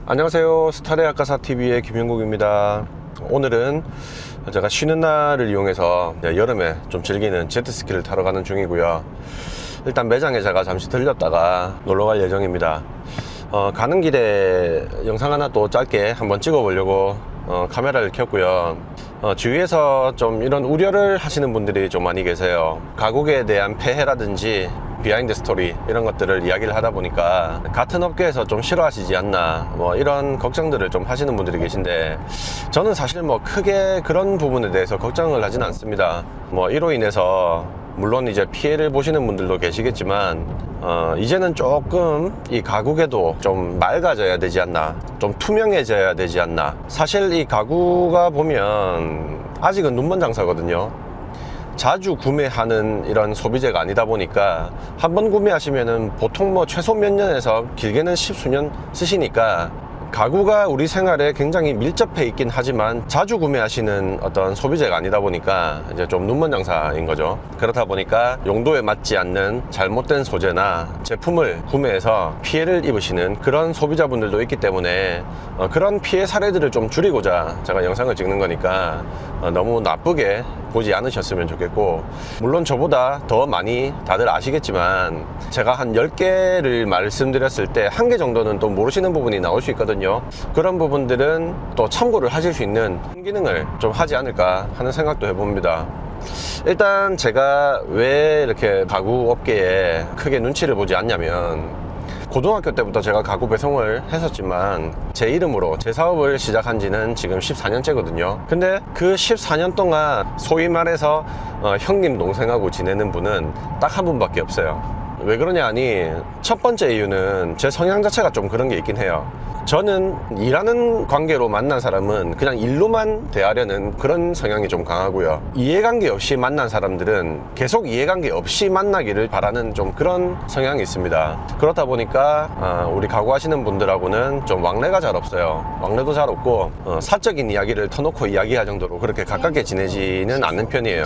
안녕하세요. 스타레 아까사TV의 김영국입니다. 오늘은 제가 쉬는 날을 이용해서 여름에 좀 즐기는 제트스키를 타러 가는 중이고요. 일단 매장에 제가 잠시 들렸다가 놀러갈 예정입니다. 가는 길에 영상 하나 또 짧게 한번 찍어 보려고 카메라를 켰고요. 주위에서 좀 이런 우려를 하시는 분들이 좀 많이 계세요. 가곡에 대한 폐해라든지 비하인드 스토리 이런 것들을 이야기를 하다 보니까 같은 업계에서 좀 싫어하시지 않나 뭐 이런 걱정들을 좀 하시는 분들이 계신데, 저는 사실 뭐 크게 그런 부분에 대해서 걱정을 하진 않습니다. 뭐 이로 인해서 물론 이제 피해를 보시는 분들도 계시겠지만 이제는 조금 이 가구에도 좀 맑아져야 되지 않나, 좀 투명해져야 되지 않나. 사실 이 가구가 보면 아직은 눈먼 장사거든요. 자주 구매하는 이런 소비재가 아니다 보니까 한번 구매하시면은 보통 뭐 최소 몇 년에서 길게는 십수년 쓰시니까 가구가 우리 생활에 굉장히 밀접해 있긴 하지만 자주 구매하시는 어떤 소비재가 아니다 보니까 이제 좀 눈먼 장사인 거죠. 그렇다 보니까 용도에 맞지 않는 잘못된 소재나 제품을 구매해서 피해를 입으시는 그런 소비자분들도 있기 때문에 그런 피해 사례들을 좀 줄이고자 제가 영상을 찍는 거니까 너무 나쁘게 보지 않으셨으면 좋겠고, 물론 저보다 더 많이 다들 아시겠지만 제가 한 10개를 말씀드렸을 때 1개 정도는 또 모르시는 부분이 나올 수 있거든요. 그런 부분들은 또 참고를 하실 수 있는 기능을 좀 하지 않을까 하는 생각도 해봅니다. 일단 제가 왜 이렇게 가구 업계에 크게 눈치를 보지 않냐면, 고등학교 때부터 제가 가구 배송을 했었지만 제 이름으로 제 사업을 시작한 지는 지금 14년째거든요. 근데 그 14년 동안 소위 말해서 형님 동생하고 지내는 분은 딱 한 분밖에 없어요. 왜 그러냐 하니, 첫 번째 이유는 제 성향 자체가 좀 그런 게 있긴 해요. 저는 일하는 관계로 만난 사람은 그냥 일로만 대하려는 그런 성향이 좀 강하고요. 이해관계 없이 만난 사람들은 계속 이해관계 없이 만나기를 바라는 좀 그런 성향이 있습니다. 그렇다 보니까 우리 가구 하시는 분들하고는 좀 왕래가 잘 없어요. 왕래도 잘 없고 사적인 이야기를 터놓고 이야기할 정도로 그렇게 가깝게 지내지는 않는 편이에요.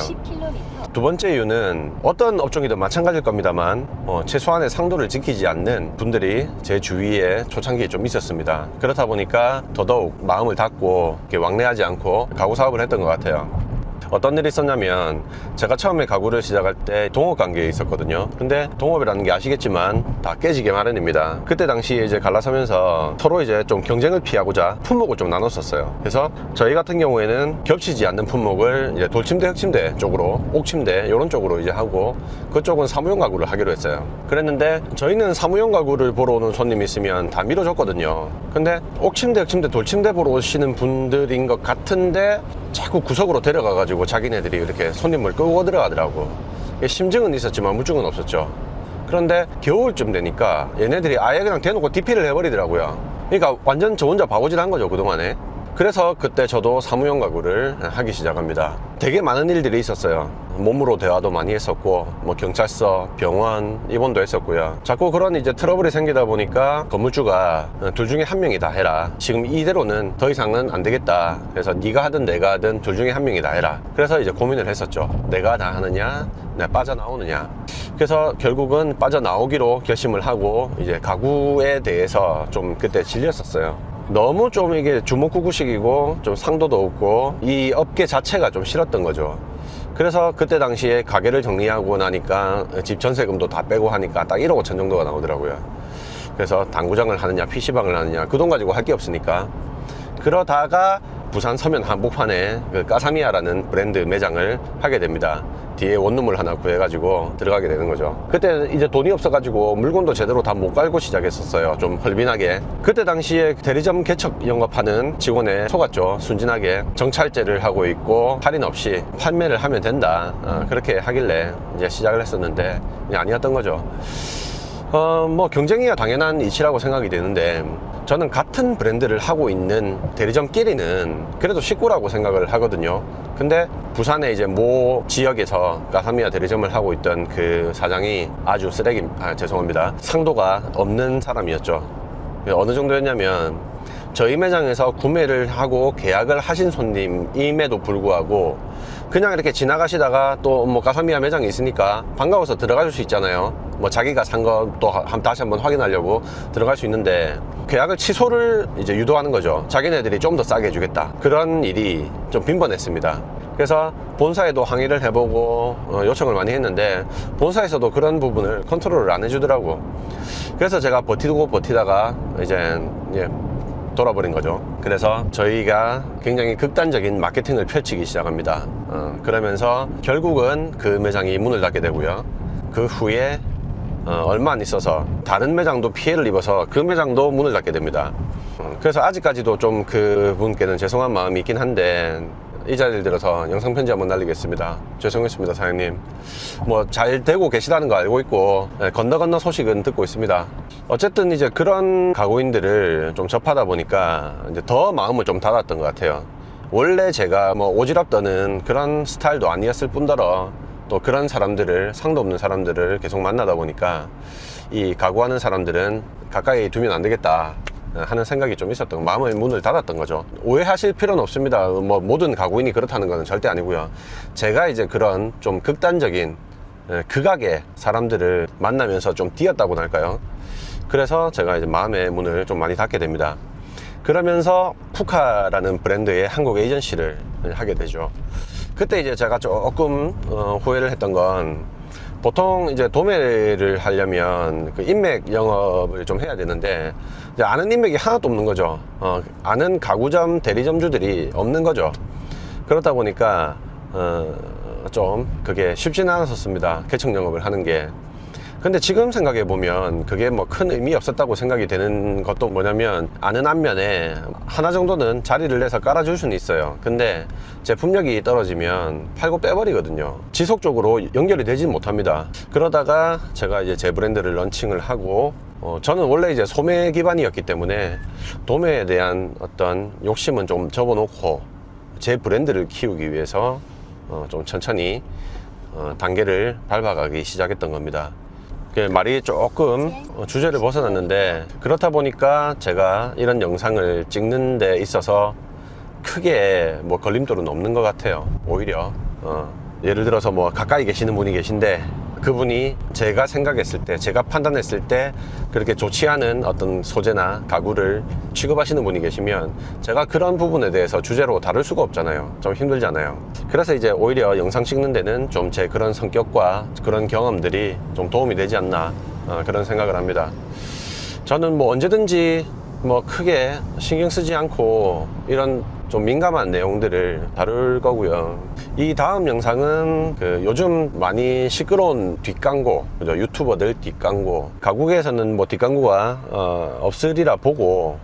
두 번째 이유는 어떤 업종이든 마찬가지일 겁니다만 최소한의 상도를 지키지 않는 분들이 제 주위에 초창기에 좀 있었습니다. 그렇다 보니까 더더욱 마음을 닫고 이렇게 왕래하지 않고 가구 사업을 했던 것 같아요. 어떤 일이 있었냐면, 제가 처음에 가구를 시작할 때 동업 관계에 있었거든요. 근데 동업이라는 게 아시겠지만 다 깨지게 마련입니다. 그때 당시에 이제 갈라서면서 서로 이제 좀 경쟁을 피하고자 품목을 좀 나눴었어요. 그래서 저희 같은 경우에는 겹치지 않는 품목을 이제 돌침대, 흙침대 쪽으로, 옥침대 이런 쪽으로 이제 하고, 그쪽은 사무용 가구를 하기로 했어요. 그랬는데 저희는 사무용 가구를 보러 오는 손님이 있으면 다 밀어줬거든요. 근데 옥침대, 흙침대, 돌침대 보러 오시는 분들인 것 같은데 자꾸 구석으로 데려가가지고 자기네들이 이렇게 손님을 끌고 들어가더라고. 심증은 있었지만 무증은 없었죠. 그런데 겨울쯤 되니까 얘네들이 아예 그냥 대놓고 DP를 해버리더라고요. 그러니까 완전 저 혼자 바보질 한 거죠, 그동안에. 그래서 그때 저도 사무용 가구를 하기 시작합니다. 되게 많은 일들이 있었어요. 몸으로 대화도 많이 했었고, 뭐 경찰서, 병원 입원도 했었고요. 자꾸 그런 이제 트러블이 생기다 보니까 건물주가 둘 중에 한 명이 다 해라. 지금 이대로는 더 이상은 안 되겠다. 그래서 네가 하든 내가 하든 둘 중에 한 명이 다 해라. 그래서 이제 고민을 했었죠. 내가 다 하느냐, 내가 빠져나오느냐. 그래서 결국은 빠져나오기로 결심을 하고 이제 가구에 대해서 좀 그때 질렸었어요. 너무 좀 이게 주먹구구식이고 좀 상도도 없고 이 업계 자체가 좀 싫었던 거죠. 그래서 그때 당시에 가게를 정리하고 나니까 집 전세금도 다 빼고 하니까 딱 1억 5천 정도가 나오더라고요. 그래서 당구장을 하느냐 PC방을 하느냐 그 돈 가지고 할 게 없으니까, 그러다가 부산 서면 한복판에 그 까사미아라는 브랜드 매장을 하게 됩니다. 뒤에 원룸을 하나 구해가지고 들어가게 되는 거죠. 그때 이제 돈이 없어가지고 물건도 제대로 다 못 깔고 시작했었어요. 좀 헐빈하게. 그때 당시에 대리점 개척 영업하는 직원에 속았죠. 순진하게 정찰제를 하고 있고 할인 없이 판매를 하면 된다, 그렇게 하길래 이제 시작을 했었는데 아니었던 거죠. 뭐 경쟁이야 당연한 이치라고 생각이 되는데, 저는 같은 브랜드를 하고 있는 대리점끼리는 그래도 식구라고 생각을 하거든요. 근데 부산에 이제 모 지역에서 까사미아 대리점을 하고 있던 그 사장이 아주 죄송합니다. 상도가 없는 사람이었죠. 어느 정도였냐면, 저희 매장에서 구매를 하고 계약을 하신 손님임에도 불구하고 그냥 이렇게 지나가시다가 또 뭐 가사미야 매장이 있으니까 반가워서 들어갈 수 있잖아요. 뭐 자기가 산 거 또 다시 한번 확인하려고 들어갈 수 있는데 계약을 취소를 이제 유도하는 거죠. 자기네들이 좀 더 싸게 해주겠다. 그런 일이 좀 빈번했습니다. 그래서 본사에도 항의를 해보고 요청을 많이 했는데 본사에서도 그런 부분을 컨트롤을 안 해주더라고. 그래서 제가 버티다가 이제 돌아버린 거죠. 그래서 저희가 굉장히 극단적인 마케팅을 펼치기 시작합니다. 그러면서 결국은 그 매장이 문을 닫게 되고요. 그 후에 얼마 안 있어서 다른 매장도 피해를 입어서 그 매장도 문을 닫게 됩니다. 그래서 아직까지도 좀 그분께는 죄송한 마음이 있긴 한데 이 자리를 들어서 영상 편지 한번 날리겠습니다. 죄송했습니다, 사장님. 뭐 잘 되고 계시다는 거 알고 있고 건너 소식은 듣고 있습니다. 어쨌든 이제 그런 가구인들을 좀 접하다 보니까 이제 더 마음을 좀 닫았던 것 같아요. 원래 제가 뭐 오지랖 떠는 그런 스타일도 아니었을 뿐더러 또 그런 사람들을, 상도 없는 사람들을 계속 만나다 보니까 이 가구하는 사람들은 가까이 두면 안 되겠다 하는 생각이 좀 있었던, 마음의 문을 닫았던 거죠. 오해하실 필요는 없습니다. 뭐 모든 가구인이 그렇다는 것은 절대 아니고요. 제가 이제 그런 좀 극단적인 극악의 사람들을 만나면서 좀 뛰었다고나 할까요? 그래서 제가 이제 마음의 문을 좀 많이 닫게 됩니다. 그러면서 푸카라는 브랜드의 한국 에이전시를 하게 되죠. 그때 이제 제가 조금 후회를 했던 건, 보통 이제 도매를 하려면 그 인맥 영업을 좀 해야 되는데 이제 아는 인맥이 하나도 없는 거죠. 아는 가구점 대리점주들이 없는 거죠. 그렇다 보니까 좀 그게 쉽지는 않았었습니다. 개척 영업을 하는 게. 근데 지금 생각해 보면 그게 뭐 큰 의미 없었다고 생각이 되는 것도 뭐냐면, 아는 안면에 하나 정도는 자리를 내서 깔아줄 수는 있어요. 근데 제품력이 떨어지면 팔고 빼버리거든요. 지속적으로 연결이 되진 못합니다. 그러다가 제가 이제 제 브랜드를 런칭을 하고, 저는 원래 이제 소매 기반이었기 때문에 도매에 대한 어떤 욕심은 좀 접어놓고 제 브랜드를 키우기 위해서 좀 천천히 단계를 밟아가기 시작했던 겁니다. 말이 조금 주제를 벗어났는데, 그렇다 보니까 제가 이런 영상을 찍는 데 있어서 크게 뭐 걸림돌은 없는 것 같아요. 오히려 예를 들어서 뭐 가까이 계시는 분이 계신데 그분이 제가 생각했을 때, 제가 판단했을 때 그렇게 좋지 않은 어떤 소재나 가구를 취급하시는 분이 계시면 제가 그런 부분에 대해서 주제로 다룰 수가 없잖아요. 좀 힘들잖아요. 그래서 이제 오히려 영상 찍는 데는 좀 제 그런 성격과 그런 경험들이 좀 도움이 되지 않나 그런 생각을 합니다. 저는 뭐 언제든지 뭐 크게 신경 쓰지 않고 이런 좀 민감한 내용들을 다룰 거고요. 이 다음 영상은 그 요즘 많이 시끄러운 뒷광고, 그죠? 유튜버들 뒷광고, 가구계에서는 뭐 뒷광고가 없으리라 보고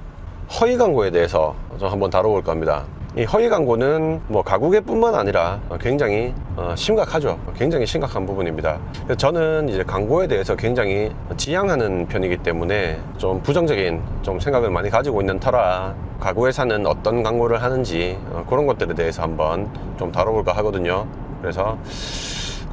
허위 광고에 대해서 좀 한번 다뤄볼까 합니다. 이 허위 광고는 뭐 가구계뿐만 아니라 굉장히 심각하죠. 굉장히 심각한 부분입니다. 저는 이제 광고에 대해서 굉장히 지양하는 편이기 때문에 좀 부정적인 좀 생각을 많이 가지고 있는 터라 가구회사는 어떤 광고를 하는지 그런 것들에 대해서 한번 좀 다뤄볼까 하거든요. 그래서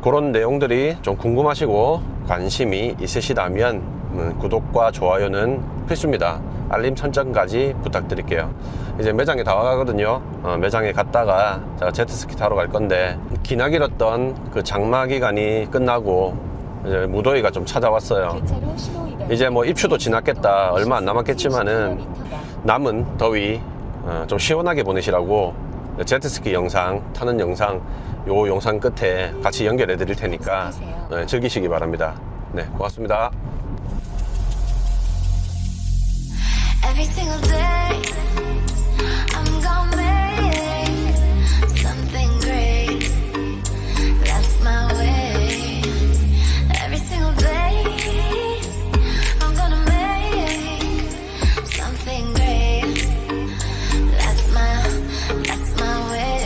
그런 내용들이 좀 궁금하시고 관심이 있으시다면 구독과 좋아요는 필수입니다. 알림 설정까지 부탁드릴게요. 이제 매장에 다 와가거든요. 매장에 갔다가 제가 제트스키 타러 갈 건데, 기나 길었던 그 장마 기간이 끝나고 이제 무더위가 좀 찾아왔어요. 이제 뭐 입추도 지났겠다, 얼마 안 남았겠지만은 남은 더위 좀 시원하게 보내시라고 제트스키 영상 타는 영상, 요 영상 끝에 같이 연결해 드릴 테니까 즐기시기 바랍니다. 네, 고맙습니다. Every single day, I'm gonna make something great. That's my way. Every single day, I'm gonna make something great. That's my way.